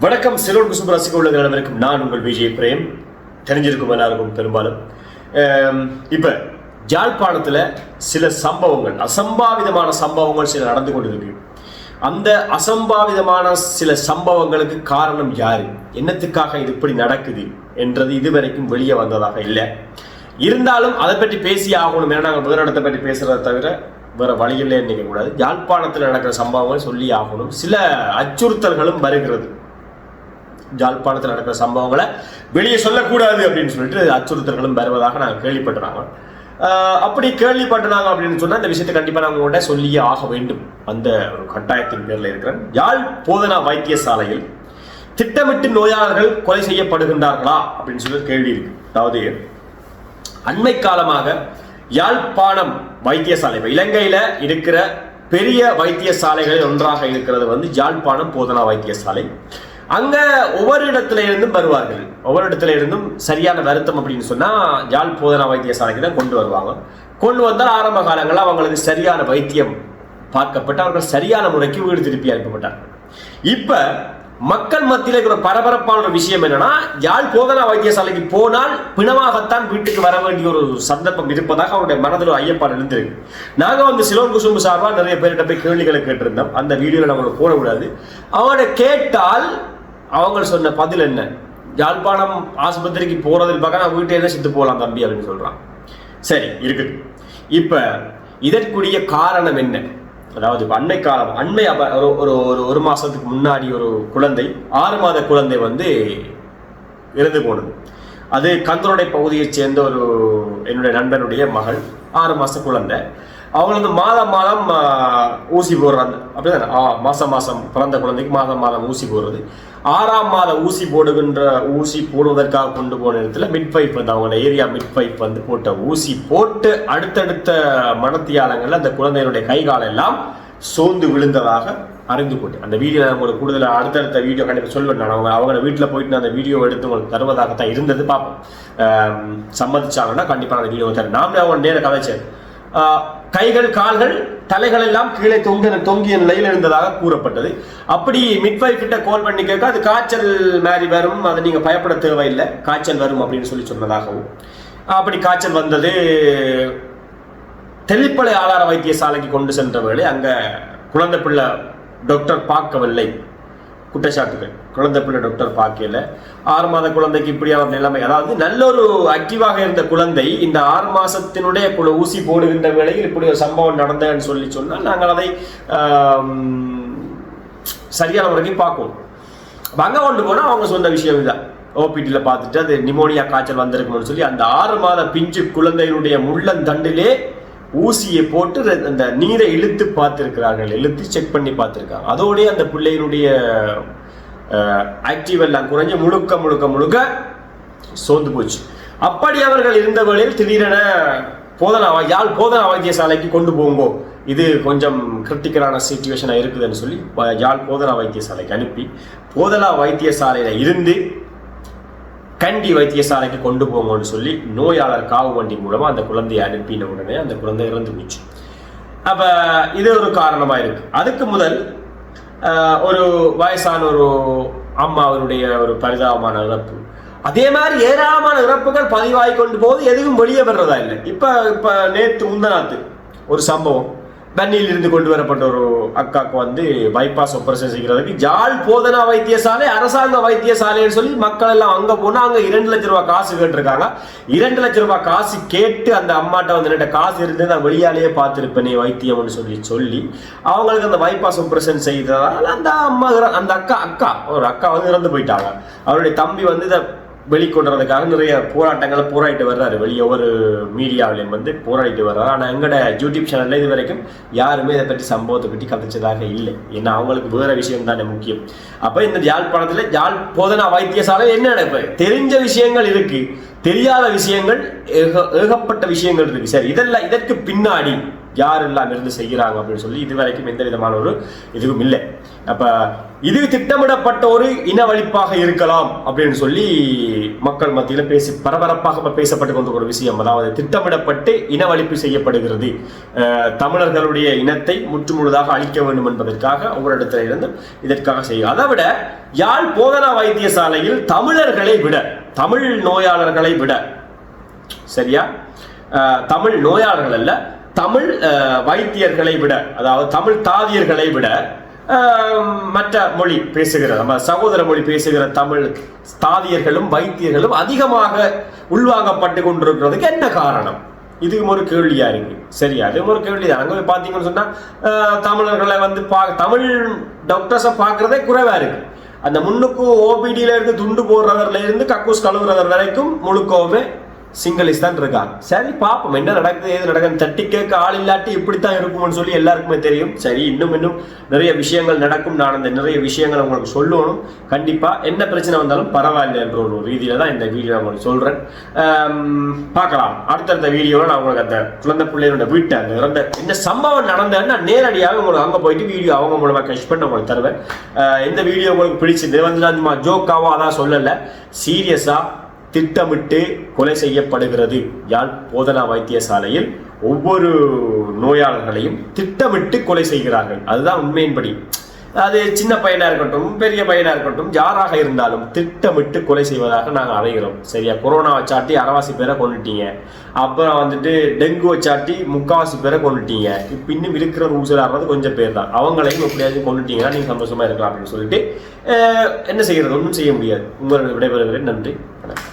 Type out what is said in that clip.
வணக்கம். சிலோன் குசும்பு ரசிக உள்ள நிலவருக்கும் நான் உங்கள் விஜய் பிரேம். தெரிஞ்சிருக்கும் எல்லாருக்கும் பெரும்பாலும். இப்போ யாழ்ப்பாணத்தில் சில சம்பவங்கள், அசம்பாவிதமான சம்பவங்கள் சில நடந்து கொண்டிருக்கு. அந்த அசம்பாவிதமான சில சம்பவங்களுக்கு காரணம் யாரு, என்னத்துக்காக இது இப்படி நடக்குது என்றது இதுவரைக்கும் வெளியே வந்ததாக இல்லை. இருந்தாலும் அதை பற்றி பேசி ஆகணும். ஏன்னா நாங்கள் வேறு இடத்தை பற்றி பேசுறதை தவிர வேற வழியில் நினைக்கக்கூடாது. யாழ்ப்பாணத்தில் நடக்கிற சம்பவங்கள் சொல்லி ஆகணும். சில அச்சுறுத்தல்களும் வருகிறது. யாழ்ப்பாணத்தில் நடக்கிற சம்பவங்களை வெளியே சொல்லக்கூடாது அப்படின்னு சொல்லிட்டு அச்சுறுத்தல்களும் வருவதாக நாங்கள் கேள்விப்பட்டுறாங்க. அப்படி கேள்விப்பட்டுனாங்க அப்படின்னு சொன்னால் இந்த விஷயத்தை கண்டிப்பாக நாங்கள் உங்கள்கிட்ட சொல்லியே ஆக வேண்டும். அந்த ஒரு கட்டாயத்தின் பேரில் இருக்கிறேன். யாழ் போதனா வைத்தியசாலையில் திட்டமிட்டு நோயாளர்கள் கொலை செய்யப்படுகின்றார்களா அப்படின்னு சொல்லி கேள்வி இருக்கு. அதாவது அண்மை காலமாக யாழ்ப்பாணம் வைத்தியசாலை, இலங்கையில இருக்கிற பெரிய வைத்தியசாலைகளில் ஒன்றாக இருக்கிறது யாழ்ப்பாணம் போதனா வைத்தியசாலை. அங்க ஒவ்வொரு இடத்துல இருந்தும் வருவார்கள். ஒவ்வொரு இடத்துல இருந்தும் சரியான வருத்தம் அப்படின்னு சொன்னா யாழ் போதனா வைத்தியசாலைக்கு தான் கொண்டு வருவாங்க. கொண்டு வந்தால் ஆரம்ப காலங்களில் அவங்களுக்கு சரியான வைத்தியம் பார்க்கப்பட்டு அவர்கள் சரியான முறைக்கு வீடு திருப்பி அனுப்பப்பட்டார்கள். இப்ப மக்கள் மத்தியில் இருக்கிற பரபரப்பான ஒரு விஷயம் என்னன்னா, யாழ் போதனா வைத்தியசாலைக்கு போனால் பிணமாகத்தான் வீட்டுக்கு வர வேண்டிய ஒரு சந்தர்ப்பம் இருப்பதாக அவருடைய மனதில் ஐயப்பாடு இருந்திருக்கு. நாங்கள் சிலோன் குசும்பு சார்பாக நிறைய பேர்கிட்ட போய் கேள்விகளை கேட்டிருந்தோம். அந்த வீடியோவில் நம்மளுக்கு போடக்கூடாது. அவனை கேட்டால் அவங்க சொன்ன பதில் என்ன, யாழ்ப்பாணம் ஆஸ்பத்திரிக்கு போறதில் பார்க்க நான் வீட்டை என்ன செத்து போகலாம் தம்பி அப்படின்னு சொல்றான். சரி இருக்குது. இப்ப இதற்குரிய காரணம் என்ன? அதாவது அண்மை காலம், ஒரு மாசத்துக்கு முன்னாடி ஒரு குழந்தை, 6 மாத குழந்தை இறந்து போனது. அது கந்தரோடை பகுதியைச் சேர்ந்த என்னுடைய நண்பனுடைய மகள், 6 மாச குழந்தை. அவங்க மாதம் ஊசி போடுறாங்க. அப்படிதான் மாசம் பிறந்த குழந்தைக்கு மாதம் ஊசி போடுறது. 6ஆம் மாத ஊசி போடுவதற்காக கொண்டு போன இடத்துல மிட்வைப் அவங்களோட ஏரியா மிட்வைப் போட்ட ஊசி போட்டு அடுத்தடுத்த மனத்தியாலங்கள்ல அந்த குழந்தையினுடைய கை காலம் எல்லாம் சோர்ந்து விழுந்ததாக அறிந்து கொண்டு அந்த வீடியோ உங்களுக்கு கூடுதல் அடுத்தடுத்த வீடியோ கண்டிப்பாக சொல்வேன். நான் அவங்க வீட்டில் போயிட்டு நான் அந்த வீடியோ எடுத்து உங்களுக்கு தருவதாகத்தான் இருந்தது. பார்ப்போம், சம்மதிச்சாங்கன்னா கண்டிப்பாக அந்த வீடியோ தரேன். நாமளே அவங்க நேர கதைச்சேன். கைகள் கால்கள் தலைகள் எல்லாம் கீழே தொங்கிய நிலையில் இருந்ததாக கூறப்பட்டது. அப்படி மிட்வைஃப் கிட்ட கால் பண்ணி கேட்க அது காய்ச்சல் மாதிரி வரும், அதை நீங்க பயப்பட தேவையில்லை, காய்ச்சல் வரும் அப்படின்னு சொல்லி சொன்னதாகவும், அப்படி காய்ச்சல் வந்தது. தெல்லிப்பளை ஆதார வைத்தியசாலைக்கு கொண்டு சென்ற வேளை அங்க குழந்தை பிள்ளை டாக்டர் பார்க்கவில்லை. குற்றச்சாட்டுகள், குழந்தை பிள்ளை டாக்டர் பார்க்கல. 6 மாத குழந்தைக்கு இப்படியான நிலைமை. அதாவது நல்ல ஒரு ஆக்டிவாக இருந்த குழந்தை இந்த 6 மாசத்தினுடைய ஊசி போடுகின்ற வேளையில் இப்படி ஒரு சம்பவம் நடந்ததுன்னு சொன்னால் நாங்கள் அதை சரியான முறைக்கு பார்க்கணும். அங்க கொண்டு போனால் அவங்க சொன்ன விஷயம் இதுதான். ஓபிடியில் பார்த்துட்டு அது நிமோனியா காய்ச்சல் வந்திருக்கும்னு சொல்லி அந்த 6 மாத பிஞ்சு குழந்தையினுடைய முள்ளந்தண்டிலே ஊசியை போட்டு அந்த நீரை இழுத்து பார்த்திருக்கிறார்கள், இழுத்து செக் பண்ணி பார்த்திருக்காங்க. அதோடய அந்த பிள்ளையினுடைய ஆக்டிவ் எல்லாம் குறைஞ்சு முழுக்க சோர்ந்து போச்சு. அப்படி அவர்கள் இருந்த வேளையில் திடீரென யாழ் போதனா வைத்தியசாலைக்கு கொண்டு போங்கோ, இது கொஞ்சம் கிரிட்டிக்கலான சிச்சுவேஷனா இருக்குதுன்னு சொல்லி யாழ் போதனா வைத்தியசாலைக்கு அனுப்பி போதனா வைத்தியசாலையில இருந்து கண்டி வைத்தியசாலைக்கு கொண்டு போங்கன்னு சொல்லி நோயாளர் காவு வண்டி மூலமா அந்த குழந்தையை அனுப்பின உடனே அந்த குழந்தை இறந்து போச்சு. அப்ப இது ஒரு காரணமா இருக்கு. அதுக்கு முதல் ஒரு வயசான ஒரு அம்மாவினுடைய ஒரு பரிதாபமான இறப்பு, அதே மாதிரி ஏராளமான இறப்புகள் பதிவாகி கொண்டு போது எதுவும் வெளியே வர்றதா இல்லை. இப்ப நேற்று முந்தநாத்து ஒரு சம்பவம், பன்னியில் இருந்து கொண்டு வரப்பட்ட ஒரு அக்காக்கு பைபாஸ் ஆபரேஷன் செய்கிறதுக்கு யாழ் போதனா வைத்தியசாலை அரசாங்க வைத்தியசாலைன்னு சொல்லி மக்கள் எல்லாம் அங்க போனா அங்க 2 லட்சம் ரூபாய் காசு கேட்டிருக்காங்க. 2 லட்சம் ரூபாய் காசு கேட்டு அந்த அம்மாட்ட என்கிட்ட காசு இருந்து நான் வெளியாலேயே பார்த்திருப்பேனே வைத்தியம்னு சொல்லி அவங்களுக்கு அந்த பைபாஸ் ஆபரேஷன் செய்ததால் அந்த அக்கா ஒரு அக்கா இறந்து போயிட்டாங்க. அவருடைய தம்பி இதை வெளிக்கொண்டுறதுக்காக நிறைய போராட்டங்களை போராடிட்டு வர்றாரு. வெளியே ஒவ்வொரு மீடியாவிலையும் போராடிட்டு வர்றாரு. ஆனால் எங்களோட யூடியூப் சேனல்ல இது வரைக்கும் யாருமே இதை பற்றி சம்பவத்தை பற்றி கதைச்சதாக இல்லை. ஏன்னா அவங்களுக்கு வேற விஷயம் தானே முக்கியம். அப்ப இந்த யாழ்ப்பாணத்துல யாழ் போதனா வைத்தியசாலை என்ன நடப்பு, தெரிஞ்ச விஷயங்கள் இருக்கு, தெரியாத விஷயங்கள் ஏகப்பட்ட விஷயங்கள் இருக்கு. சரி, இதற்கு பின்னாடி யாரெல்லாம் இருந்து செய்கிறாங்க அப்படின்னு சொல்லி இதுவரைக்கும் எந்த விதமான ஒரு இதுவும் இல்லை. அப்ப இது திட்டமிடப்பட்ட ஒரு இனவழிப்பாக இருக்கலாம் அப்படின்னு சொல்லி மக்கள் மத்தியில் பரபரப்பாக பேசப்பட்டு கொண்ட ஒரு விஷயம். அதாவது திட்டமிடப்பட்டு இனவழிப்பு செய்யப்படுகிறது, தமிழர்களுடைய இனத்தை முற்றுமுழுதாக அழிக்க வேண்டும் என்பதற்காக ஒவ்வொரு இடத்துல இருந்து இதற்காக செய்யும். அதை விட யாழ் போதனா வைத்தியசாலையில் தமிழர்களை விட, தமிழ் நோயாளர்களை விட, சரியா, தமிழ் நோயாளர்கள் அல்ல, தமிழ் வைத்தியர்களை விட, அதாவது தமிழ் தாதியர்களை விட மற்ற மொழி பேசுகிற நம்ம சகோதர மொழி பேசுகிற தமிழ் தாதியர்களும் வைத்தியர்களும் அதிகமாக உள்வாங்கப்பட்டு கொண்டிருக்கிறதுக்கு என்ன காரணம்? இதுவும் ஒரு கேள்வியா இருக்கு. சரியா, அதுவும் ஒரு கேள்வி தான். அங்கே போய் பார்த்தீங்கன்னு சொன்னா தமிழர்களை வந்து தமிழ் டாக்டர்ஸை பார்க்கறதே குறைவா இருக்கு. அந்த முன்னுக்கு ஓபிடியில இருந்து துண்டு போடுறவர்ல இருந்து கக்கூஸ் கழுவுறவர் வரைக்கும் முழுக்கவுமே சிங்களீஸ் தான் இருக்காங்க. சரி, பார்ப்போம் என்ன நடக்குது, ஏது நடக்குது. தட்டி கேட்க ஆள் இல்லாட்டி இப்படித்தான் இருக்கும்னு சொல்லி எல்லாருக்குமே தெரியும். சரி, இன்னும் நிறைய விஷயங்கள் நடக்கும். நான் அந்த நிறைய விஷயங்களை உங்களுக்கு சொல்லணும். கண்டிப்பா என்ன பிரச்சனை வந்தாலும் பரவாயில்லை என்ற ஒரு ரீதியில தான் இந்த வீடியோ உங்களுக்கு சொல்றேன். பார்க்கலாம் அடுத்தடுத்த வீடியோவில் நான் உங்களுக்கு அந்த குழந்தை பிள்ளையோட வீட்டை அந்த இறந்த என்ன சம்பவம் நடந்ததுன்னா நேரடியாக உங்களுக்கு அங்கே போயிட்டு வீடியோ அவங்க மூலமாக கஷ் பண்ண உங்களுக்கு தருவேன். இந்த வீடியோ உங்களுக்கு பிடிச்சது வந்து நான் ஜோக்காவோ அதான் சொல்லலை, சீரியஸா திட்டமிட்டு கொலை செய்யப்படுகிறது. யாழ் போதனா வைத்தியசாலையில் ஒவ்வொரு நோயாளர்களையும் திட்டமிட்டு கொலை செய்கிறார்கள். அதுதான் உண்மையின்படி. அது சின்ன பையனா இருக்கட்டும், பெரிய பையனா இருக்கட்டும், யாராக இருந்தாலும் திட்டமிட்டு கொலை செய்வதாக நாங்கள் அறைகிறோம். சரியா, கொரோனா வச்சாட்டி 60 பேரை கொண்டுட்டீங்க, அப்புறம் வந்துட்டு டெங்கு வச்சாட்டி 3/4 பேரை கொண்டுட்டீங்க. இப்போ இன்னும் இருக்கிற ஊசல் ஆடுறது கொஞ்சம் பேர் தான். அவங்களையும் எப்படியாவது கொண்டுட்டீங்கன்னா நீங்கள் சந்தோஷமா இருக்கலாம் அப்படின்னு சொல்லிட்டு என்ன செய்யறது, ஒன்றும் செய்ய முடியாது. உங்களோட விடைபெறுகிறேன். நன்றி, வணக்கம்.